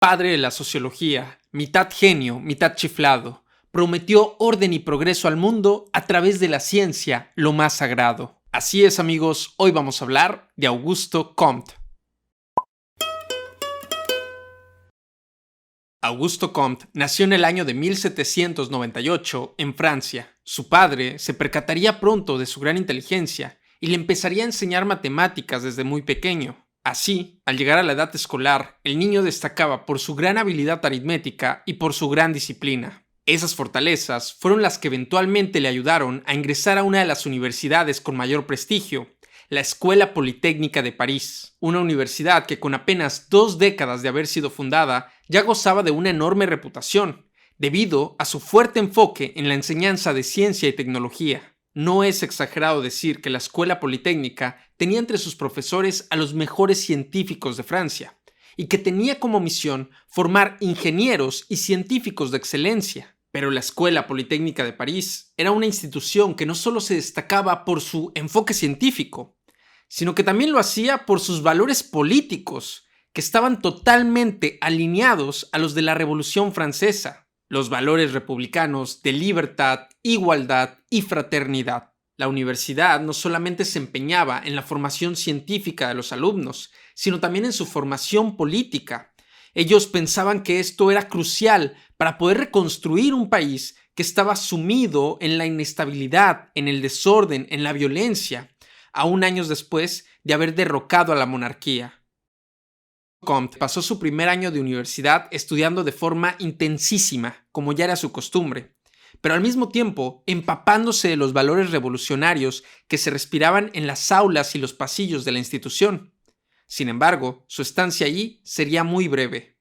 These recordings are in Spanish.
Padre de la sociología, mitad genio, mitad chiflado, prometió orden y progreso al mundo a través de la ciencia, lo más sagrado. Así es, amigos, hoy vamos a hablar de Augusto Comte. Augusto Comte nació en el año de 1798 en Francia. Su padre se percataría pronto de su gran inteligencia y le empezaría a enseñar matemáticas desde muy pequeño. Así, al llegar a la edad escolar, el niño destacaba por su gran habilidad aritmética y por su gran disciplina. Esas fortalezas fueron las que eventualmente le ayudaron a ingresar a una de las universidades con mayor prestigio, la Escuela Politécnica de París, una universidad que con apenas 2 décadas de haber sido fundada ya gozaba de una enorme reputación, debido a su fuerte enfoque en la enseñanza de ciencia y tecnología. No es exagerado decir que la Escuela Politécnica tenía entre sus profesores a los mejores científicos de Francia, y que tenía como misión formar ingenieros y científicos de excelencia. Pero la Escuela Politécnica de París era una institución que no solo se destacaba por su enfoque científico, sino que también lo hacía por sus valores políticos, que estaban totalmente alineados a los de la Revolución Francesa, los valores republicanos de libertad, igualdad y fraternidad. La universidad no solamente se empeñaba en la formación científica de los alumnos, sino también en su formación política. Ellos pensaban que esto era crucial para poder reconstruir un país que estaba sumido en la inestabilidad, en el desorden, en la violencia, aún años después de haber derrocado a la monarquía. Comte pasó su primer año de universidad estudiando de forma intensísima, como ya era su costumbre, pero al mismo tiempo empapándose de los valores revolucionarios que se respiraban en las aulas y los pasillos de la institución. Sin embargo, su estancia allí sería muy breve.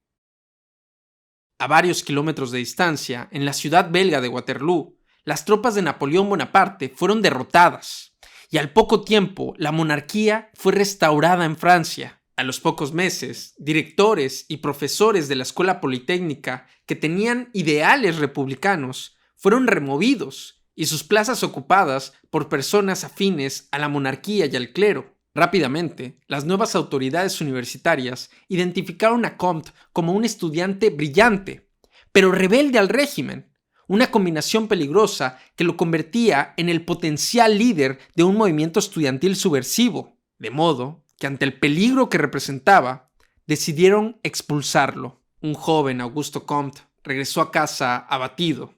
A varios kilómetros de distancia, en la ciudad belga de Waterloo, las tropas de Napoleón Bonaparte fueron derrotadas, y al poco tiempo la monarquía fue restaurada en Francia. A los pocos meses, directores y profesores de la Escuela Politécnica que tenían ideales republicanos fueron removidos y sus plazas ocupadas por personas afines a la monarquía y al clero. Rápidamente, las nuevas autoridades universitarias identificaron a Comte como un estudiante brillante, pero rebelde al régimen, una combinación peligrosa que lo convertía en el potencial líder de un movimiento estudiantil subversivo, de modo que ante el peligro que representaba, decidieron expulsarlo. Un joven, Augusto Comte, regresó a casa abatido,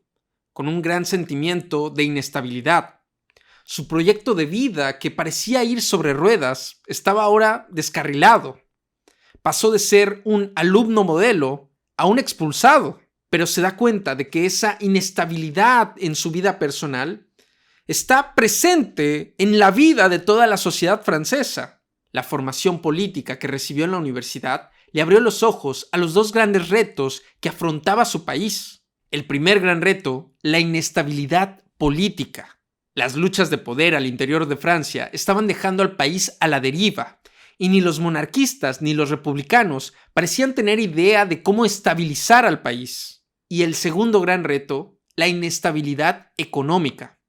con un gran sentimiento de inestabilidad. Su proyecto de vida, que parecía ir sobre ruedas, estaba ahora descarrilado. Pasó de ser un alumno modelo a un expulsado, pero se da cuenta de que esa inestabilidad en su vida personal está presente en la vida de toda la sociedad francesa. La formación política que recibió en la universidad le abrió los ojos a los 2 grandes retos que afrontaba su país. El primer gran reto, la inestabilidad política. Las luchas de poder al interior de Francia estaban dejando al país a la deriva, y ni los monarquistas ni los republicanos parecían tener idea de cómo estabilizar al país. Y el segundo gran reto, la inestabilidad económica,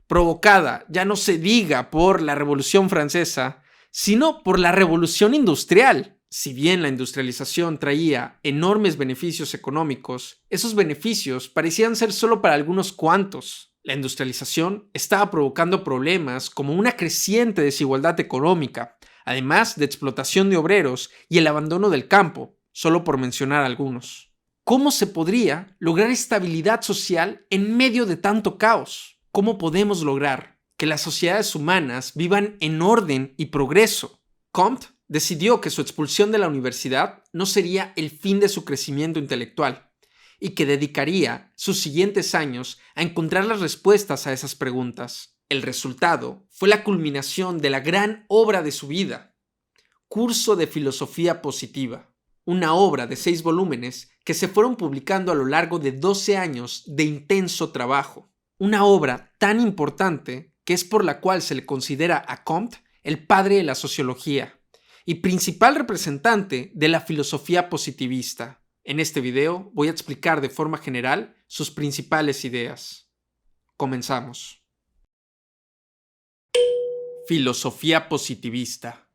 provocada, ya no se diga por la Revolución Francesa, sino por la revolución industrial. Si bien la industrialización traía enormes beneficios económicos, esos beneficios parecían ser solo para algunos cuantos. La industrialización estaba provocando problemas como una creciente desigualdad económica, además de explotación de obreros y el abandono del campo, solo por mencionar algunos. ¿Cómo se podría lograr estabilidad social en medio de tanto caos? ¿Cómo podemos lograr que las sociedades humanas vivan en orden y progreso? Comte decidió que su expulsión de la universidad no sería el fin de su crecimiento intelectual y que dedicaría sus siguientes años a encontrar las respuestas a esas preguntas. El resultado fue la culminación de la gran obra de su vida, Curso de Filosofía Positiva, una obra de 6 volúmenes que se fueron publicando a lo largo de 12 años de intenso trabajo. Una obra tan importante que es por la cual se le considera a Comte el padre de la sociología y principal representante de la filosofía positivista. En este video voy a explicar de forma general sus principales ideas. Comenzamos. Filosofía positivista.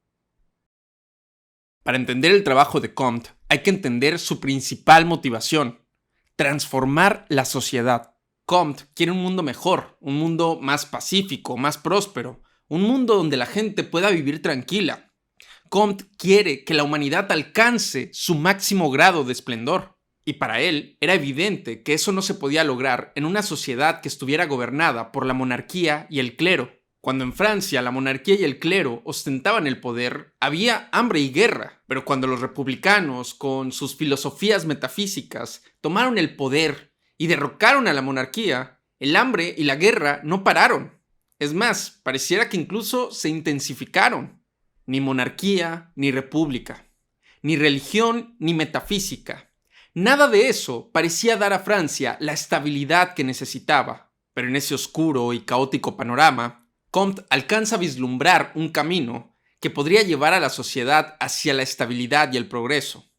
Para entender el trabajo de Comte, hay que entender su principal motivación: transformar la sociedad. Comte quiere un mundo mejor, un mundo más pacífico, más próspero, un mundo donde la gente pueda vivir tranquila. Comte quiere que la humanidad alcance su máximo grado de esplendor. Y para él era evidente que eso no se podía lograr en una sociedad que estuviera gobernada por la monarquía y el clero. Cuando en Francia la monarquía y el clero ostentaban el poder, había hambre y guerra. Pero cuando los republicanos, con sus filosofías metafísicas, tomaron el poder y derrocaron a la monarquía, el hambre y la guerra no pararon. Es más, pareciera que incluso se intensificaron. Ni monarquía, ni república. Ni religión, ni metafísica. Nada de eso parecía dar a Francia la estabilidad que necesitaba. Pero en ese oscuro y caótico panorama, Comte alcanza a vislumbrar un camino que podría llevar a la sociedad hacia la estabilidad y el progreso.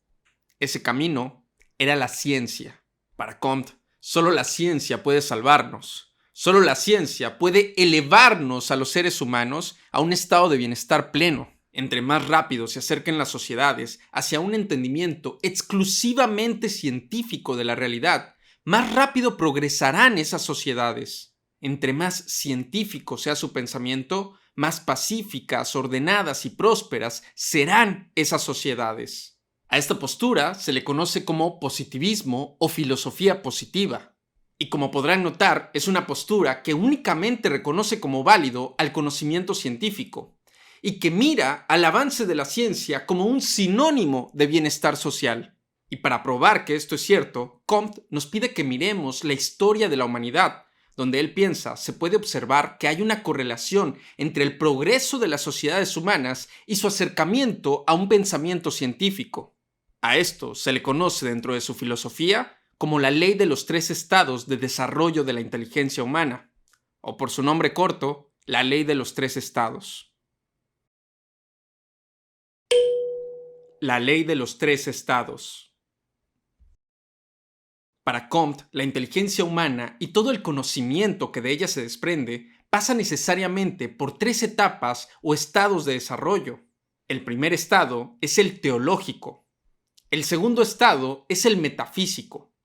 Ese camino era la ciencia. Para Comte, solo la ciencia puede salvarnos. Solo la ciencia puede elevarnos a los seres humanos a un estado de bienestar pleno. Entre más rápido se acerquen las sociedades hacia un entendimiento exclusivamente científico de la realidad, más rápido progresarán esas sociedades. Entre más científico sea su pensamiento, más pacíficas, ordenadas y prósperas serán esas sociedades. A esta postura se le conoce como positivismo o filosofía positiva. Y como podrán notar, es una postura que únicamente reconoce como válido al conocimiento científico y que mira al avance de la ciencia como un sinónimo de bienestar social. Y para probar que esto es cierto, Comte nos pide que miremos la historia de la humanidad, donde él piensa se puede observar que hay una correlación entre el progreso de las sociedades humanas y su acercamiento a un pensamiento científico. A esto se le conoce dentro de su filosofía como la ley de los 3 estados de desarrollo de la inteligencia humana, o por su nombre corto, la ley de los 3 estados. La ley de los 3 estados. Para Comte, la inteligencia humana y todo el conocimiento que de ella se desprende pasa necesariamente por 3 etapas o estados de desarrollo. El primer estado es el teológico, el segundo estado es el metafísico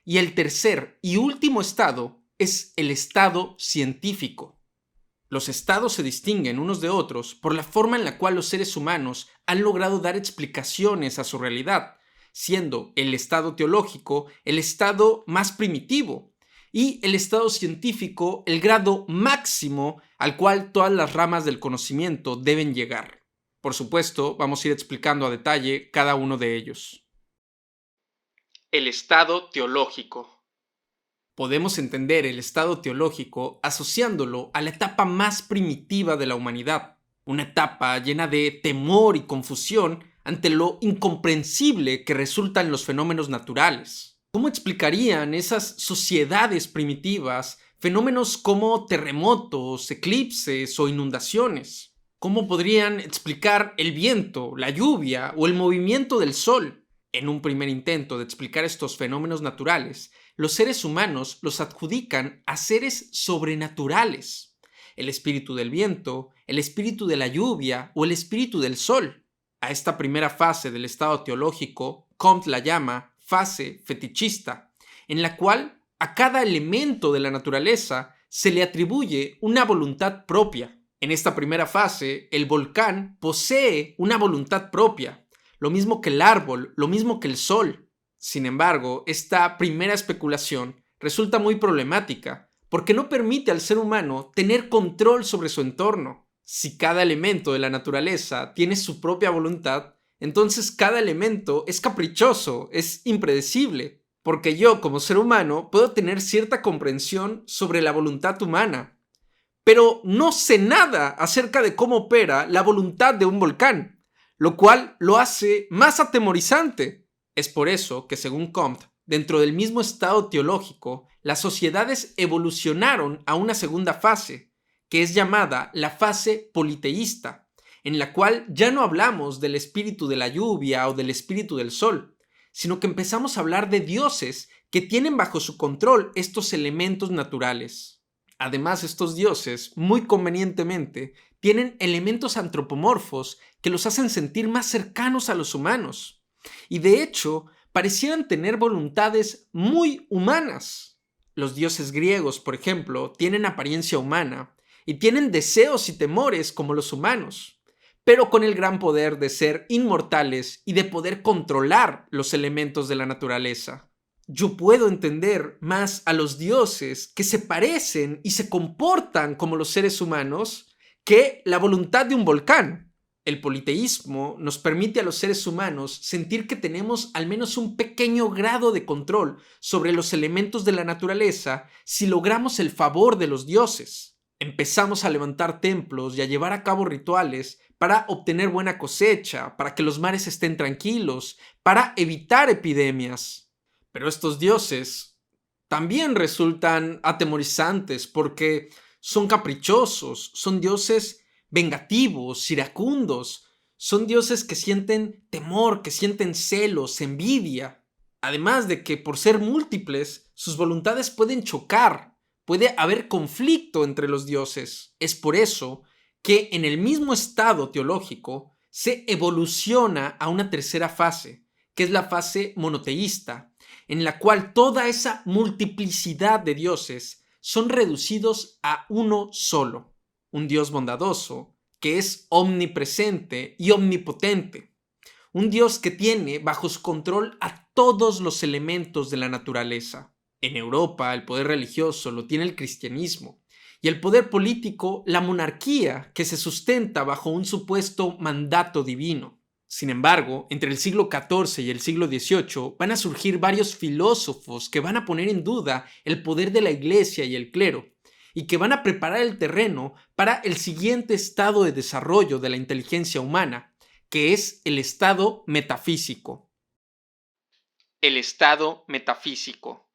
y el tercer y último estado es el estado científico. Los estados se distinguen unos de otros por la forma en la cual los seres humanos han logrado dar explicaciones a su realidad, siendo el estado teológico el estado más primitivo y el estado científico el grado máximo al cual todas las ramas del conocimiento deben llegar. Por supuesto, vamos a ir explicando a detalle cada uno de ellos. El estado teológico. Podemos entender el estado teológico asociándolo a la etapa más primitiva de la humanidad, una etapa llena de temor y confusión ante lo incomprensible que resultan los fenómenos naturales. ¿Cómo explicarían esas sociedades primitivas fenómenos como terremotos, eclipses o inundaciones? ¿Cómo podrían explicar el viento, la lluvia o el movimiento del sol? En un primer intento de explicar estos fenómenos naturales, los seres humanos los adjudican a seres sobrenaturales: el espíritu del viento, el espíritu de la lluvia o el espíritu del sol. A esta primera fase del estado teológico, Comte la llama fase fetichista, en la cual a cada elemento de la naturaleza se le atribuye una voluntad propia. En esta primera fase, el volcán posee una voluntad propia, lo mismo que el árbol, lo mismo que el sol. Sin embargo, esta primera especulación resulta muy problemática, porque no permite al ser humano tener control sobre su entorno. Si cada elemento de la naturaleza tiene su propia voluntad, entonces cada elemento es caprichoso, es impredecible, porque yo como ser humano puedo tener cierta comprensión sobre la voluntad humana, pero no sé nada acerca de cómo opera la voluntad de un volcán, lo cual lo hace más atemorizante. Es por eso que, según Comte, dentro del mismo estado teológico, las sociedades evolucionaron a una segunda fase, que es llamada la fase politeísta, en la cual ya no hablamos del espíritu de la lluvia o del espíritu del sol, sino que empezamos a hablar de dioses que tienen bajo su control estos elementos naturales. Además, estos dioses, muy convenientemente, tienen elementos antropomorfos que los hacen sentir más cercanos a los humanos. Y de hecho, parecieran tener voluntades muy humanas. Los dioses griegos, por ejemplo, tienen apariencia humana y tienen deseos y temores como los humanos, pero con el gran poder de ser inmortales y de poder controlar los elementos de la naturaleza. Yo puedo entender más a los dioses que se parecen y se comportan como los seres humanos que la voluntad de un volcán. El politeísmo nos permite a los seres humanos sentir que tenemos al menos un pequeño grado de control sobre los elementos de la naturaleza si logramos el favor de los dioses. Empezamos a levantar templos y a llevar a cabo rituales para obtener buena cosecha, para que los mares estén tranquilos, para evitar epidemias. Pero estos dioses también resultan atemorizantes porque son caprichosos, son dioses vengativos, iracundos, son dioses que sienten temor, que sienten celos, envidia. Además de que por ser múltiples, sus voluntades pueden chocar, puede haber conflicto entre los dioses. Es por eso que en el mismo estado teológico se evoluciona a una tercera fase, que es la fase monoteísta, en la cual toda esa multiplicidad de dioses son reducidos a uno solo, un Dios bondadoso, que es omnipresente y omnipotente, un Dios que tiene bajo su control a todos los elementos de la naturaleza. En Europa, el poder religioso lo tiene el cristianismo, y el poder político, la monarquía, que se sustenta bajo un supuesto mandato divino. Sin embargo, entre el siglo XIV y el siglo XVIII van a surgir varios filósofos que van a poner en duda el poder de la Iglesia y el clero, y que van a preparar el terreno para el siguiente estado de desarrollo de la inteligencia humana, que es el estado metafísico. El estado metafísico.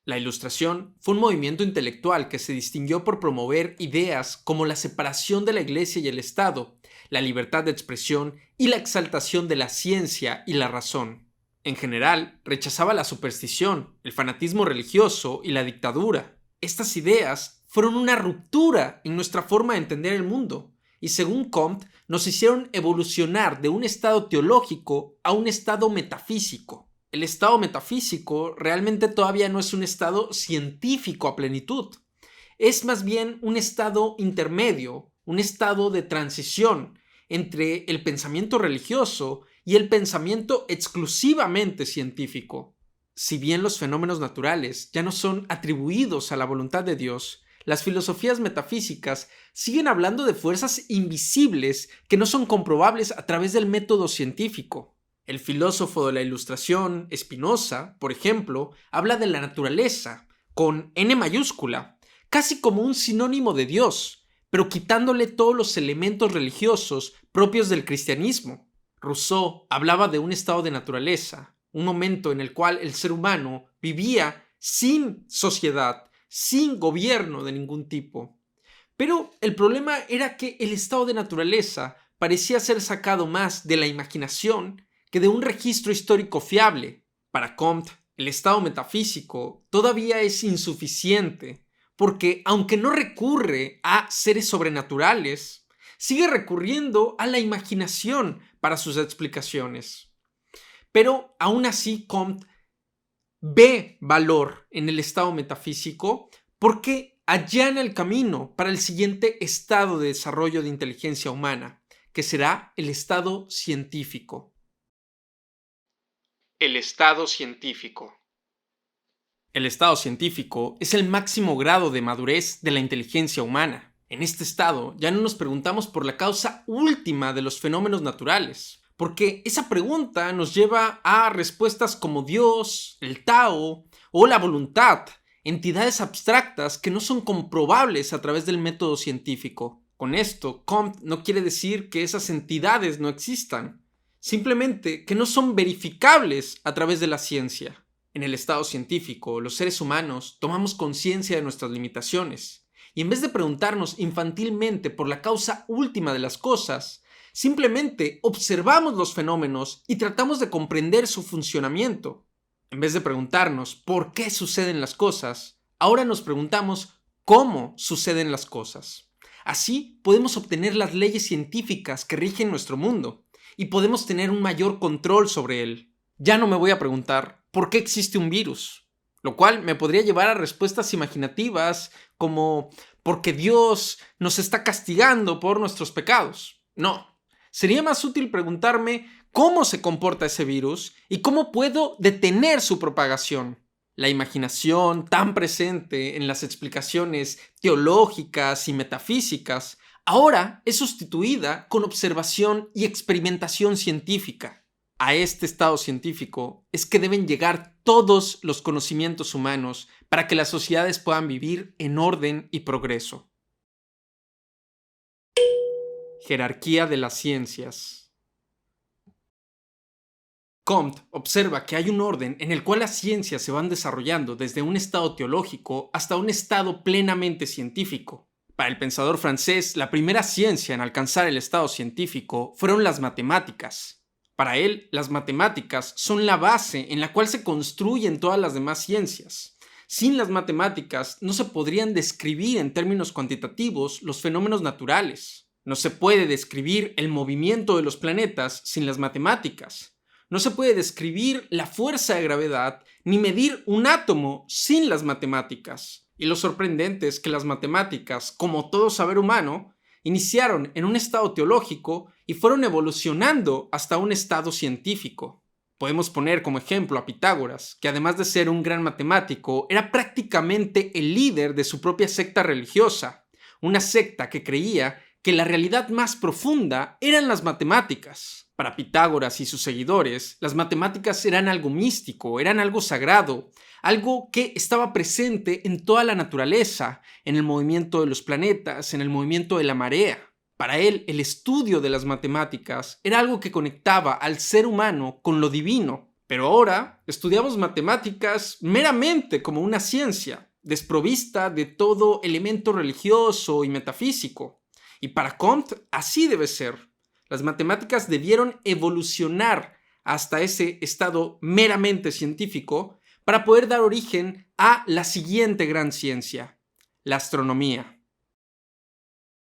La Ilustración fue un movimiento intelectual que se distinguió por promover ideas como la separación de la Iglesia y el Estado, la libertad de expresión y la exaltación de la ciencia y la razón. En general, rechazaba la superstición, el fanatismo religioso y la dictadura. Estas ideas fueron una ruptura en nuestra forma de entender el mundo y, según Comte, nos hicieron evolucionar de un estado teológico a un estado metafísico. El estado metafísico realmente todavía no es un estado científico a plenitud. Es más bien un estado intermedio, un estado de transición entre el pensamiento religioso y el pensamiento exclusivamente científico. Si bien los fenómenos naturales ya no son atribuidos a la voluntad de Dios, las filosofías metafísicas siguen hablando de fuerzas invisibles que no son comprobables a través del método científico. El filósofo de la Ilustración, Spinoza, por ejemplo, habla de la naturaleza, con N mayúscula, casi como un sinónimo de Dios, pero quitándole todos los elementos religiosos propios del cristianismo. Rousseau hablaba de un estado de naturaleza, un momento en el cual el ser humano vivía sin sociedad, sin gobierno de ningún tipo. Pero el problema era que el estado de naturaleza parecía ser sacado más de la imaginación que de un registro histórico fiable. Para Comte, el estado metafísico todavía es insuficiente, porque aunque no recurre a seres sobrenaturales, sigue recurriendo a la imaginación para sus explicaciones. Pero aún así Comte ve valor en el estado metafísico porque allana el camino para el siguiente estado de desarrollo de inteligencia humana, que será el estado científico. El estado científico. El estado científico es el máximo grado de madurez de la inteligencia humana. En este estado ya no nos preguntamos por la causa última de los fenómenos naturales, porque esa pregunta nos lleva a respuestas como Dios, el Tao o la voluntad, entidades abstractas que no son comprobables a través del método científico. Con esto, Comte no quiere decir que esas entidades no existan, simplemente que no son verificables a través de la ciencia. En el estado científico, los seres humanos tomamos conciencia de nuestras limitaciones, y en vez de preguntarnos infantilmente por la causa última de las cosas, simplemente observamos los fenómenos y tratamos de comprender su funcionamiento. En vez de preguntarnos por qué suceden las cosas, ahora nos preguntamos cómo suceden las cosas. Así podemos obtener las leyes científicas que rigen nuestro mundo y podemos tener un mayor control sobre él. Ya no me voy a preguntar por qué existe un virus, lo cual me podría llevar a respuestas imaginativas como porque Dios nos está castigando por nuestros pecados. No, sería más útil preguntarme cómo se comporta ese virus y cómo puedo detener su propagación. La imaginación, tan presente en las explicaciones teológicas y metafísicas, ahora es sustituida con observación y experimentación científica. A este estado científico es que deben llegar todos los conocimientos humanos para que las sociedades puedan vivir en orden y progreso. Jerarquía de las ciencias. Comte observa que hay un orden en el cual las ciencias se van desarrollando desde un estado teológico hasta un estado plenamente científico. Para el pensador francés, la primera ciencia en alcanzar el estado científico fueron las matemáticas. Para él, las matemáticas son la base en la cual se construyen todas las demás ciencias. Sin las matemáticas no se podrían describir en términos cuantitativos los fenómenos naturales. No se puede describir el movimiento de los planetas sin las matemáticas. No se puede describir la fuerza de gravedad ni medir un átomo sin las matemáticas. Y lo sorprendente es que las matemáticas, como todo saber humano, iniciaron en un estado teológico y fueron evolucionando hasta un estado científico. Podemos poner como ejemplo a Pitágoras, que además de ser un gran matemático, era prácticamente el líder de su propia secta religiosa, una secta que creía que la realidad más profunda eran las matemáticas. Para Pitágoras y sus seguidores, las matemáticas eran algo místico, eran algo sagrado, algo que estaba presente en toda la naturaleza, en el movimiento de los planetas, en el movimiento de la marea. Para él, el estudio de las matemáticas era algo que conectaba al ser humano con lo divino. Pero ahora estudiamos matemáticas meramente como una ciencia, desprovista de todo elemento religioso y metafísico. Y para Comte, así debe ser. Las matemáticas debieron evolucionar hasta ese estado meramente científico para poder dar origen a la siguiente gran ciencia, la astronomía.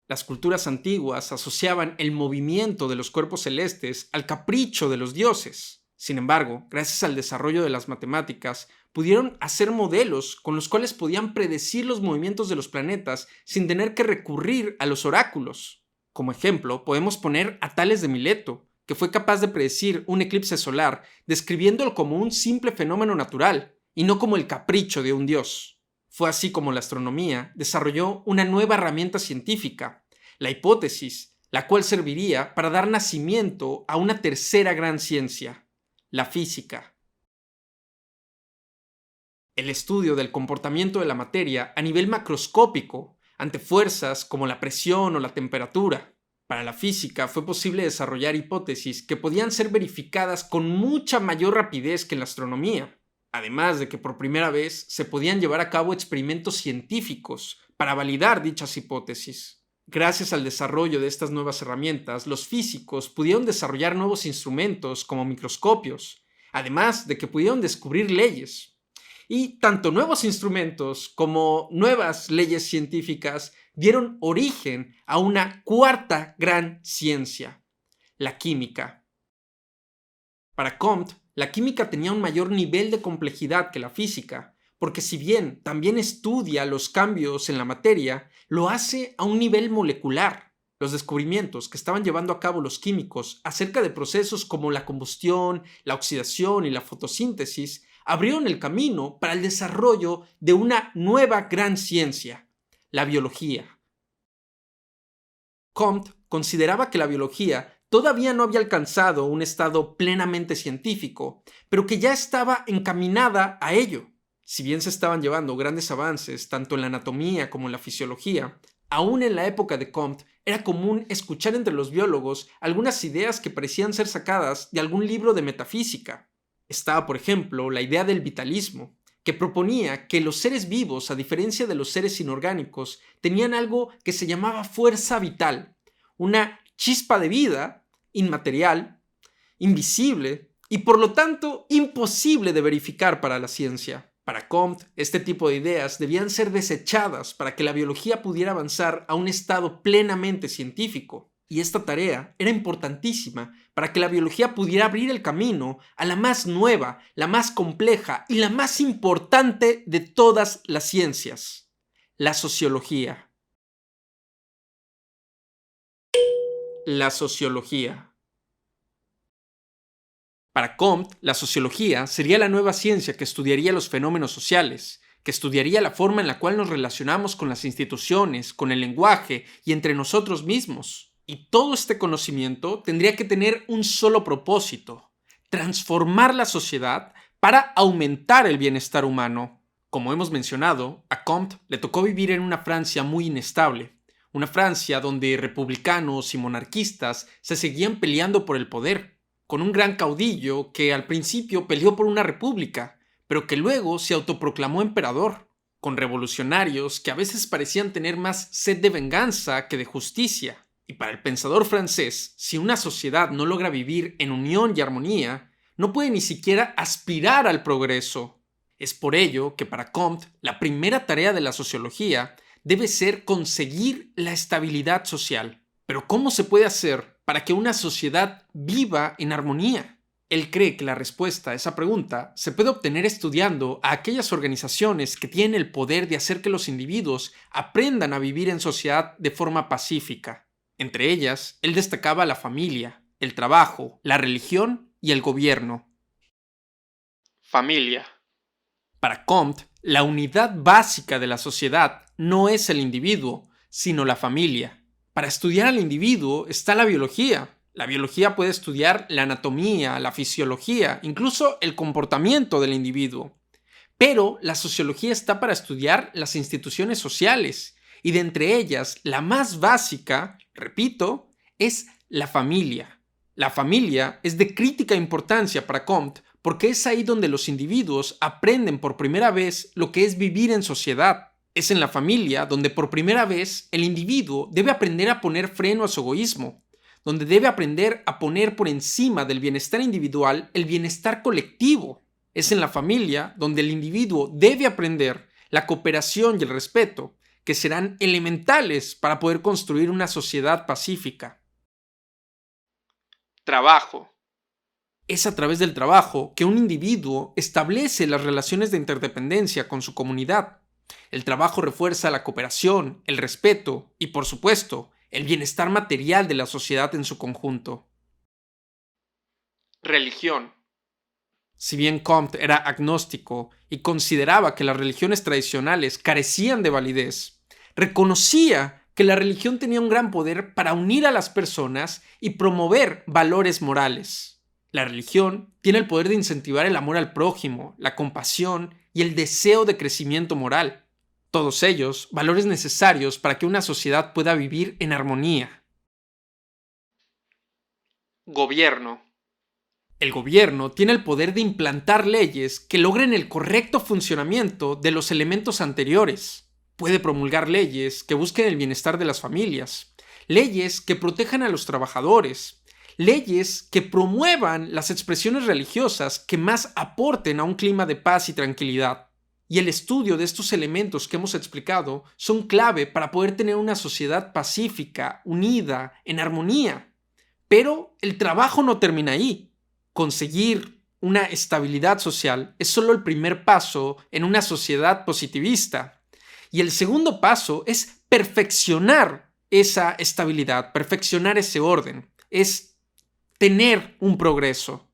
Las culturas antiguas asociaban el movimiento de los cuerpos celestes al capricho de los dioses. Sin embargo, gracias al desarrollo de las matemáticas, pudieron hacer modelos con los cuales podían predecir los movimientos de los planetas sin tener que recurrir a los oráculos. Como ejemplo, podemos poner a Tales de Mileto, que fue capaz de predecir un eclipse solar, describiéndolo como un simple fenómeno natural, y no como el capricho de un dios. Fue así como la astronomía desarrolló una nueva herramienta científica, la hipótesis, la cual serviría para dar nacimiento a una tercera gran ciencia, la física. El estudio del comportamiento de la materia a nivel macroscópico, ante fuerzas como la presión o la temperatura. Para la física fue posible desarrollar hipótesis que podían ser verificadas con mucha mayor rapidez que en la astronomía, además de que por primera vez se podían llevar a cabo experimentos científicos para validar dichas hipótesis. Gracias al desarrollo de estas nuevas herramientas, los físicos pudieron desarrollar nuevos instrumentos como microscopios, además de que pudieron descubrir leyes. Y tanto nuevos instrumentos como nuevas leyes científicas dieron origen a una cuarta gran ciencia, la química. Para Comte, la química tenía un mayor nivel de complejidad que la física, porque si bien también estudia los cambios en la materia, lo hace a un nivel molecular. Los descubrimientos que estaban llevando a cabo los químicos acerca de procesos como la combustión, la oxidación y la fotosíntesis abrieron el camino para el desarrollo de una nueva gran ciencia, la biología. Comte consideraba que la biología todavía no había alcanzado un estado plenamente científico, pero que ya estaba encaminada a ello. Si bien se estaban llevando grandes avances tanto en la anatomía como en la fisiología, aún en la época de Comte era común escuchar entre los biólogos algunas ideas que parecían ser sacadas de algún libro de metafísica. Estaba, por ejemplo, la idea del vitalismo, que proponía que los seres vivos, a diferencia de los seres inorgánicos, tenían algo que se llamaba fuerza vital, una chispa de vida inmaterial, invisible y por lo tanto imposible de verificar para la ciencia. Para Comte, este tipo de ideas debían ser desechadas para que la biología pudiera avanzar a un estado plenamente científico. Y esta tarea era importantísima para que la biología pudiera abrir el camino a la más nueva, la más compleja y la más importante de todas las ciencias, la sociología. La sociología. Para Comte, la sociología sería la nueva ciencia que estudiaría los fenómenos sociales, que estudiaría la forma en la cual nos relacionamos con las instituciones, con el lenguaje y entre nosotros mismos. Y todo este conocimiento tendría que tener un solo propósito: transformar la sociedad para aumentar el bienestar humano. Como hemos mencionado, a Comte le tocó vivir en una Francia muy inestable, una Francia donde republicanos y monarquistas se seguían peleando por el poder, con un gran caudillo que al principio peleó por una república, pero que luego se autoproclamó emperador, con revolucionarios que a veces parecían tener más sed de venganza que de justicia. Y para el pensador francés, si una sociedad no logra vivir en unión y armonía, no puede ni siquiera aspirar al progreso. Es por ello que para Comte, la primera tarea de la sociología debe ser conseguir la estabilidad social. Pero ¿cómo se puede hacer para que una sociedad viva en armonía? Él cree que la respuesta a esa pregunta se puede obtener estudiando a aquellas organizaciones que tienen el poder de hacer que los individuos aprendan a vivir en sociedad de forma pacífica. Entre ellas, él destacaba la familia, el trabajo, la religión y el gobierno. Familia. Para Comte, la unidad básica de la sociedad no es el individuo, sino la familia. Para estudiar al individuo está la biología. La biología puede estudiar la anatomía, la fisiología, incluso el comportamiento del individuo. Pero la sociología está para estudiar las instituciones sociales, y de entre ellas, la más básica, repito, es la familia. La familia es de crítica importancia para Comte porque es ahí donde los individuos aprenden por primera vez lo que es vivir en sociedad. Es en la familia donde por primera vez el individuo debe aprender a poner freno a su egoísmo, donde debe aprender a poner por encima del bienestar individual el bienestar colectivo. Es en la familia donde el individuo debe aprender la cooperación y el respeto, que serán elementales para poder construir una sociedad pacífica. Trabajo. Es a través del trabajo que un individuo establece las relaciones de interdependencia con su comunidad. El trabajo refuerza la cooperación, el respeto y, por supuesto, el bienestar material de la sociedad en su conjunto. Religión. Si bien Comte era agnóstico y consideraba que las religiones tradicionales carecían de validez, reconocía que la religión tenía un gran poder para unir a las personas y promover valores morales. La religión tiene el poder de incentivar el amor al prójimo, la compasión y el deseo de crecimiento moral. Todos ellos valores necesarios para que una sociedad pueda vivir en armonía. Gobierno. El gobierno tiene el poder de implantar leyes que logren el correcto funcionamiento de los elementos anteriores. Puede promulgar leyes que busquen el bienestar de las familias, leyes que protejan a los trabajadores, leyes que promuevan las expresiones religiosas que más aporten a un clima de paz y tranquilidad. Y el estudio de estos elementos que hemos explicado son clave para poder tener una sociedad pacífica, unida, en armonía. Pero el trabajo no termina ahí. Conseguir una estabilidad social es solo el primer paso en una sociedad positivista. Y el segundo paso es perfeccionar esa estabilidad, perfeccionar ese orden. Es tener un progreso.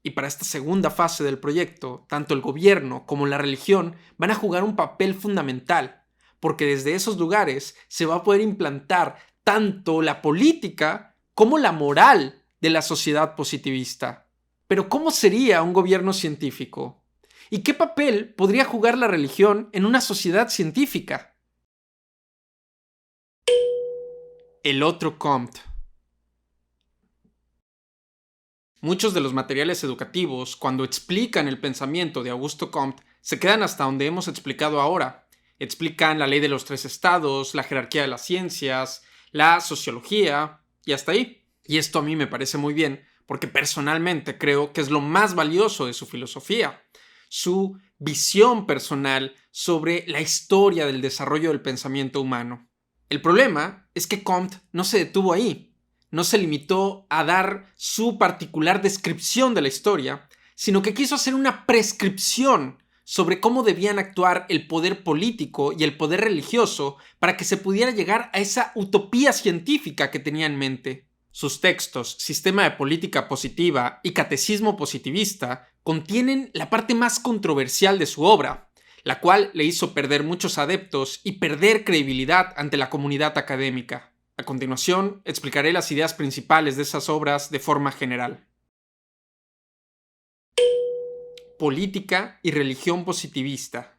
Y para esta segunda fase del proyecto, tanto el gobierno como la religión van a jugar un papel fundamental, porque desde esos lugares se va a poder implantar tanto la política como la moral de la sociedad positivista. Pero ¿cómo sería un gobierno científico? ¿Y qué papel podría jugar la religión en una sociedad científica? El otro Comte. Muchos de los materiales educativos, cuando explican el pensamiento de Augusto Comte, se quedan hasta donde hemos explicado ahora. Explican la ley de los tres estados, la jerarquía de las ciencias, la sociología y hasta ahí. Y esto a mí me parece muy bien, porque personalmente creo que es lo más valioso de su filosofía. su visión personal sobre la historia del desarrollo del pensamiento humano. El problema es que Comte no se detuvo ahí, no se limitó a dar su particular descripción de la historia, sino que quiso hacer una prescripción sobre cómo debían actuar el poder político y el poder religioso para que se pudiera llegar a esa utopía científica que tenía en mente. Sus textos, Sistema de Política Positiva y Catecismo Positivista, contienen la parte más controversial de su obra, la cual le hizo perder muchos adeptos y perder credibilidad ante la comunidad académica. A continuación, explicaré las ideas principales de esas obras de forma general. Política y religión positivista.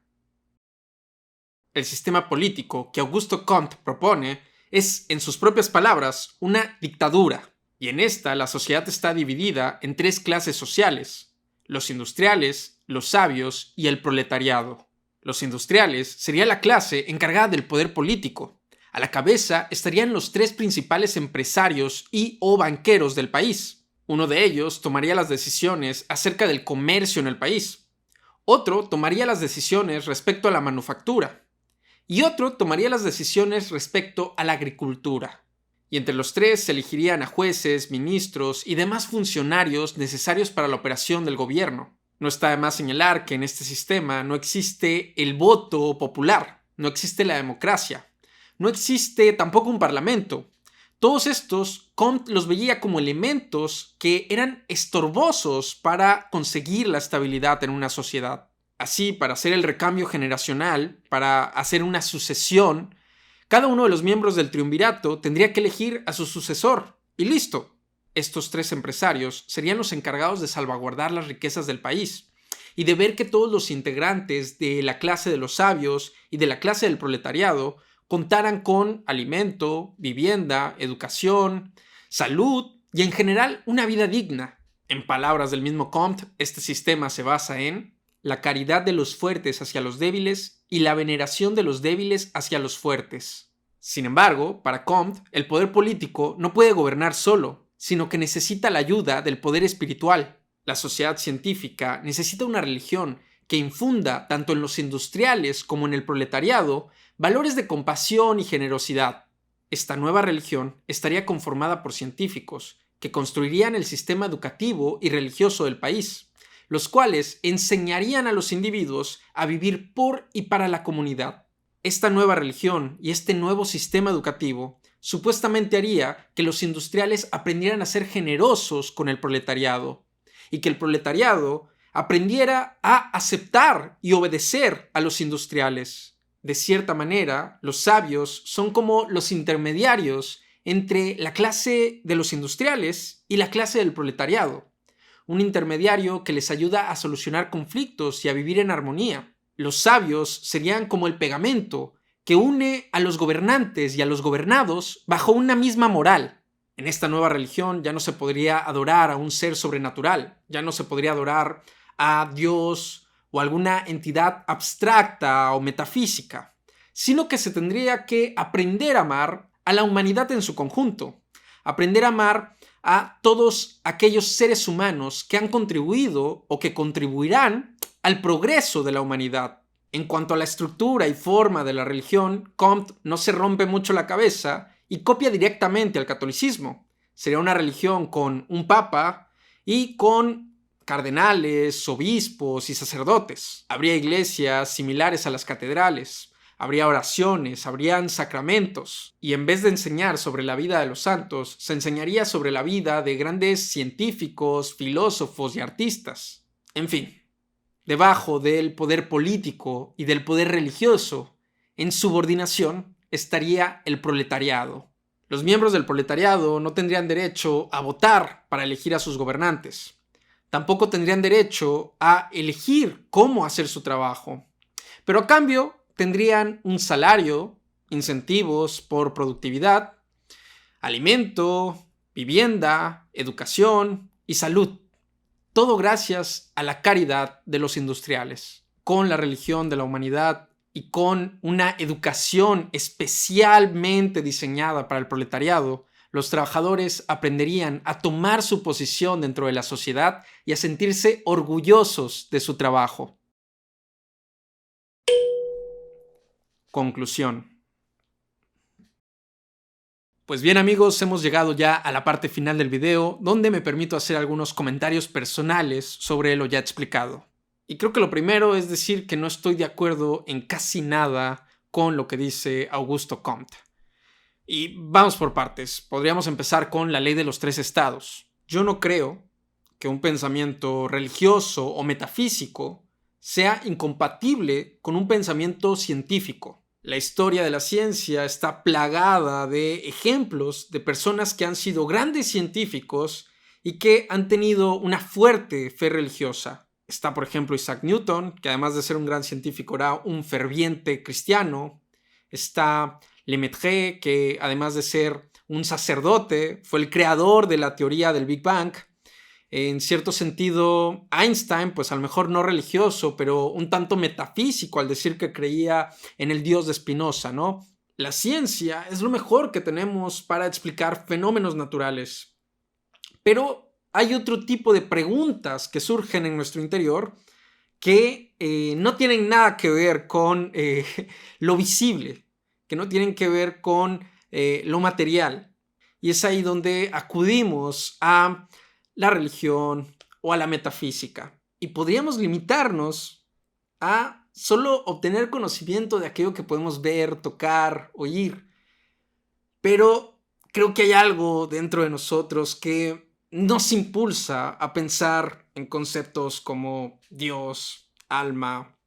El sistema político que Augusto Comte propone es, en sus propias palabras, una dictadura, y en esta la sociedad está dividida en tres clases sociales: los industriales, los sabios y el proletariado. Los industriales sería la clase encargada del poder político. A la cabeza estarían los tres principales empresarios y o banqueros del país. Uno de ellos tomaría las decisiones acerca del comercio en el país. Otro tomaría las decisiones respecto a la manufactura. Y otro tomaría las decisiones respecto a la agricultura. Y entre los tres se elegirían a jueces, ministros y demás funcionarios necesarios para la operación del gobierno. No está de más señalar que en este sistema no existe el voto popular, no existe la democracia, no existe tampoco un parlamento. Todos estos, Comte los veía como elementos que eran estorbosos para conseguir la estabilidad en una sociedad. Así, para hacer el recambio generacional, para hacer una sucesión, cada uno de los miembros del triunvirato tendría que elegir a su sucesor. Y listo. Estos tres empresarios serían los encargados de salvaguardar las riquezas del país y de ver que todos los integrantes de la clase de los sabios y de la clase del proletariado contaran con alimento, vivienda, educación, salud y en general una vida digna. En palabras del mismo Comte, este sistema se basa en la caridad de los fuertes hacia los débiles y la veneración de los débiles hacia los fuertes. Sin embargo, para Comte, el poder político no puede gobernar solo, sino que necesita la ayuda del poder espiritual. La sociedad científica necesita una religión que infunda tanto en los industriales como en el proletariado valores de compasión y generosidad. Esta nueva religión estaría conformada por científicos que construirían el sistema educativo y religioso del país, los cuales enseñarían a los individuos a vivir por y para la comunidad. Esta nueva religión y este nuevo sistema educativo supuestamente haría que los industriales aprendieran a ser generosos con el proletariado y que el proletariado aprendiera a aceptar y obedecer a los industriales. De cierta manera, los sabios son como los intermediarios entre la clase de los industriales y la clase del proletariado. Un intermediario que les ayuda a solucionar conflictos y a vivir en armonía. Los sabios serían como el pegamento que une a los gobernantes y a los gobernados bajo una misma moral. En esta nueva religión ya no se podría adorar a un ser sobrenatural, ya no se podría adorar a Dios o alguna entidad abstracta o metafísica, sino que se tendría que aprender a amar a la humanidad en su conjunto, aprender a amar a todos aquellos seres humanos que han contribuido o que contribuirán al progreso de la humanidad. En cuanto a la estructura y forma de la religión, Comte no se rompe mucho la cabeza y copia directamente al catolicismo. Sería una religión con un papa y con cardenales, obispos y sacerdotes. Habría iglesias similares a las catedrales, habría oraciones, habrían sacramentos, y en vez de enseñar sobre la vida de los santos, se enseñaría sobre la vida de grandes científicos, filósofos y artistas. En fin, debajo del poder político y del poder religioso, en subordinación, estaría el proletariado. Los miembros del proletariado no tendrían derecho a votar para elegir a sus gobernantes. Tampoco tendrían derecho a elegir cómo hacer su trabajo. Pero a cambio tendrían un salario, incentivos por productividad, alimento, vivienda, educación y salud. Todo gracias a la caridad de los industriales. Con la religión de la humanidad y con una educación especialmente diseñada para el proletariado, los trabajadores aprenderían a tomar su posición dentro de la sociedad y a sentirse orgullosos de su trabajo. Conclusión. Pues bien amigos, hemos llegado ya a la parte final del video, donde me permito hacer algunos comentarios personales sobre lo ya explicado. Y creo que lo primero es decir que no estoy de acuerdo en casi nada con lo que dice Augusto Comte. Y vamos por partes. Podríamos empezar con la ley de los 3 estados. Yo no creo que un pensamiento religioso o metafísico sea incompatible con un pensamiento científico. La historia de la ciencia está plagada de ejemplos de personas que han sido grandes científicos y que han tenido una fuerte fe religiosa. Está, por ejemplo, Isaac Newton, que además de ser un gran científico era un ferviente cristiano. Está Lemaitre, que además de ser un sacerdote, fue el creador de la teoría del Big Bang. En cierto sentido, Einstein, pues a lo mejor no religioso, pero un tanto metafísico al decir que creía en el Dios de Spinoza, ¿no? La ciencia es lo mejor que tenemos para explicar fenómenos naturales. Pero hay otro tipo de preguntas que surgen en nuestro interior que no tienen nada que ver con lo visible, que no tienen que ver con lo material. Y es ahí donde acudimos a la religión o a la metafísica. Y podríamos limitarnos a solo obtener conocimiento de aquello que podemos ver, tocar, oír. Pero creo que hay algo dentro de nosotros que nos impulsa a pensar en conceptos como Dios, alma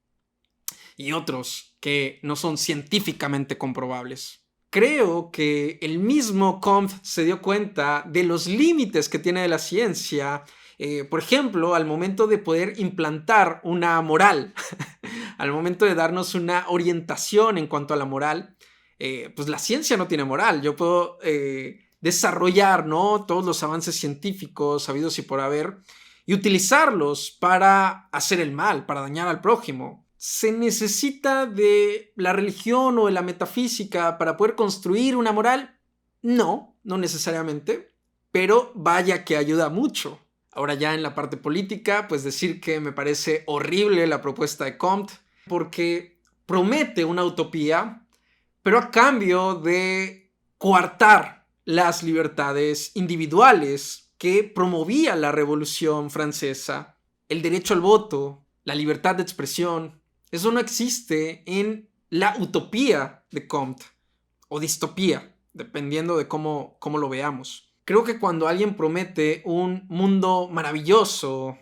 y otros que no son científicamente comprobables. Creo que el mismo Comte se dio cuenta de los límites que tiene la ciencia, por ejemplo, al momento de poder implantar una moral, al momento de darnos una orientación en cuanto a la moral. Pues la ciencia no tiene moral. Yo puedo desarrollar, ¿no?, todos los avances científicos habidos y por haber y utilizarlos para hacer el mal, para dañar al prójimo. ¿Se necesita de la religión o de la metafísica para poder construir una moral? No, no necesariamente, pero vaya que ayuda mucho. Ahora ya en la parte política, pues decir que me parece horrible la propuesta de Comte porque promete una utopía, pero a cambio de coartar las libertades individuales que promovía la Revolución Francesa, el derecho al voto, la libertad de expresión. Eso no existe en la utopía de Comte, o distopía, dependiendo de cómo lo veamos. Creo que cuando alguien promete un mundo maravilloso,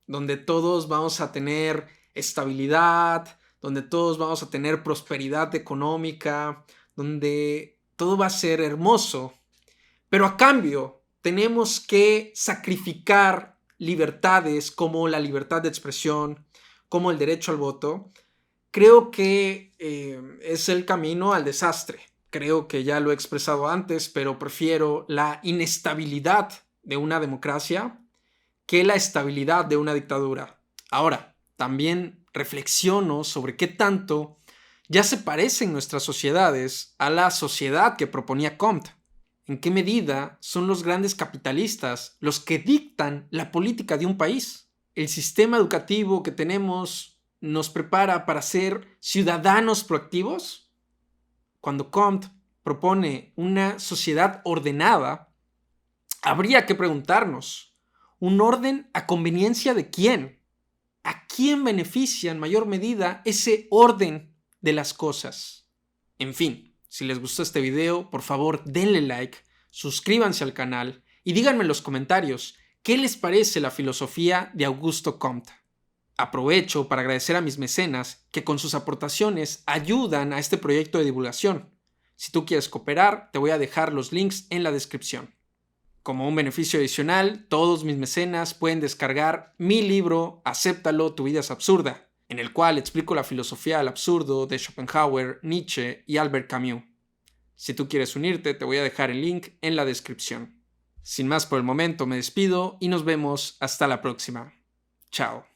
donde todos vamos a tener estabilidad, donde todos vamos a tener prosperidad económica, donde todo va a ser hermoso, pero a cambio tenemos que sacrificar libertades como la libertad de expresión, como el derecho al voto, creo que es el camino al desastre. Creo que ya lo he expresado antes, pero prefiero la inestabilidad de una democracia que la estabilidad de una dictadura. Ahora, también reflexiono sobre qué tanto ya se parecen nuestras sociedades a la sociedad que proponía Comte. ¿En qué medida son los grandes capitalistas los que dictan la política de un país? El sistema educativo que tenemos nos prepara para ser ciudadanos proactivos. Cuando Comte propone una sociedad ordenada, habría que preguntarnos, ¿un orden a conveniencia de quién? ¿A quién beneficia en mayor medida ese orden de las cosas? En fin, si les gustó este video, por favor denle like, suscríbanse al canal y díganme en los comentarios ¿qué les parece la filosofía de Augusto Comte? Aprovecho para agradecer a mis mecenas que con sus aportaciones ayudan a este proyecto de divulgación. Si tú quieres cooperar, te voy a dejar los links en la descripción. Como un beneficio adicional, todos mis mecenas pueden descargar mi libro Acéptalo, tu vida es absurda, en el cual explico la filosofía del absurdo de Schopenhauer, Nietzsche y Albert Camus. Si tú quieres unirte, te voy a dejar el link en la descripción. Sin más por el momento, me despido y nos vemos hasta la próxima. Chao.